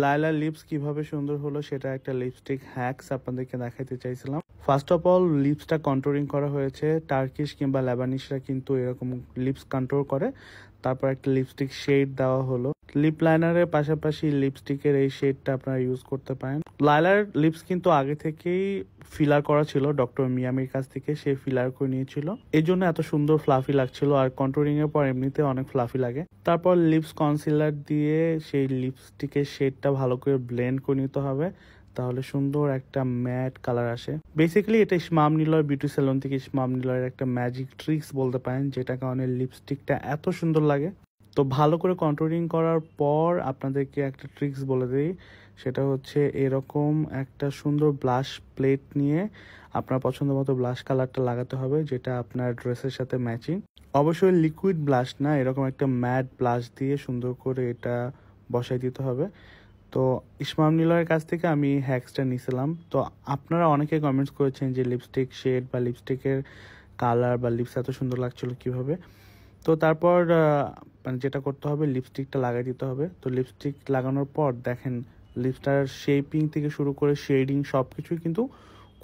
লাইলার লিপস কিভাবে সুন্দর হলো সেটা একটা লিপস্টিক হ্যাকস আপনাদেরকে দেখাইতে চাইছিলাম। ফার্স্ট অফ অল লিপসটা কন্ট্রোলিং করা হয়েছে। টার্কিশ কিংবা লেবানিশরা কিন্তু এরকম লিপস কন্ট্রোল করে। তারপর একটা লিপস্টিক শেড দেওয়া হলো। লিপ লাইনারের পাশাপাশি লিপস্টিকের এই শেডটা আপনারা ইউজ করতে পারেন। লাইলার লিপস কিন্তু আগে থেকেই ফিলার করা ছিল ডক্টর মিয়ামির কাছ থেকে, সে ফিলার করে নিয়েছিল, এই জন্য এত সুন্দর ফ্লাফি লাগছিল। আর কন্ট্রোলিং এর পর এমনিতে অনেক ফ্লাফি লাগে। তারপর লিপস কনসিলার দিয়ে সেই লিপস্টিকের শেডটা ভালো করে ব্লেন্ড করে নিতে হবে, তাহলে সুন্দর একটা ম্যাট কালার আসে। বেসিক্যালি এটা ইসমাম নিলয় বিউটি সেলুন থেকে ইসমাম নিলয়ের একটা ম্যাজিক ট্রিক্স বলতে পারেন, যেটা কারণে লিপস্টিকটা এত সুন্দর লাগে। তো ভালো করে কন্ট্রোলিং করার পর আপনাদেরকে একটা ট্রিক্স বলে দিই, সেটা হচ্ছে এরকম একটা সুন্দর ব্লাশ প্লেট নিয়ে আপনার পছন্দ মতো ব্লাশ কালারটা লাগাতে হবে, যেটা আপনার ড্রেসের সাথে ম্যাচিং। অবশ্যই লিকুইড ব্লাশ না, এরকম একটা ম্যাট ব্লাশ দিয়ে সুন্দর করে এটা বসাই দিতে হবে। তো ইসমাম নিলয়ের কাছ থেকে আমি হ্যাক্সটা নিয়েছিলাম। তো আপনারা অনেকে কমেন্টস করেছেন যে লিপস্টিক শেড বা লিপস্টিকের কালার বা লিপস এত সুন্দর লাগছিল কিভাবে। তো তারপর মানে যেটা করতে হবে, লিপস্টিকটা লাগাই দিতে হবে। তো লিপস্টিক লাগানোর পর দেখেন লিপস্টার শেপিং থেকে শুরু করে শেডিং সব কিছুই কিন্তু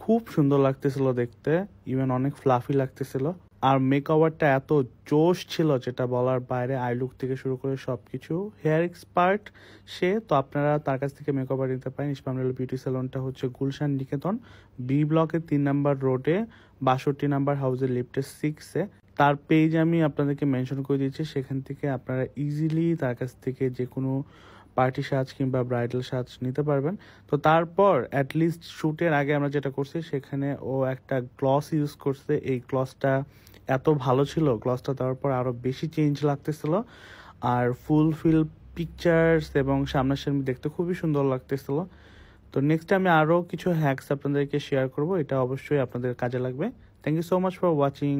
খুব সুন্দর লাগতেছিল দেখতে, ইভেন অনেক ফ্লাফি লাগতেছিল। আর মেকওভারটা এত জোশ ছিল যেটা বলার বাইরে, আই লুক থেকে শুরু করে সবকিছু। হেয়ার এক্সপার্ট সে, তো আপনারা তার কাছ থেকে মেকওভার নিতে পারেন। ইসমাম নিলয় বিউটি সেলুনটা হচ্ছে গুলশান নিকেতন বি ব্লকের 3 নাম্বার রোডে 62 নাম্বার হাউসের লিফটের 6-এ। তার পেজ আমি আপনাদেরকে মেনশন করে দিয়েছি, সেখান থেকে আপনারা ইজিলি তার কাছ থেকে যে কোনো পার্টি সাজ কিংবা ব্রাইডাল সাজ নিতে পারবেন। তো তারপর অ্যাটলিস্ট শ্যুটের আগে আমরা যেটা করছি, সেখানে ও একটা গ্লস ইউজ করছে। এই গ্লসটা এত ভালো ছিল, গ্লসটা দেওয়ার পর আরও বেশি চেঞ্জ লাগতেছিল। আর ফুলফিল পিকচার্স এবং সামনাসামনি দেখতে খুবই সুন্দর লাগতেছিল। তো নেক্সট আমি আরও কিছু হ্যাকস আপনাদেরকে শেয়ার করব, এটা অবশ্যই আপনাদের কাজে লাগবে। Thank you so much for watching.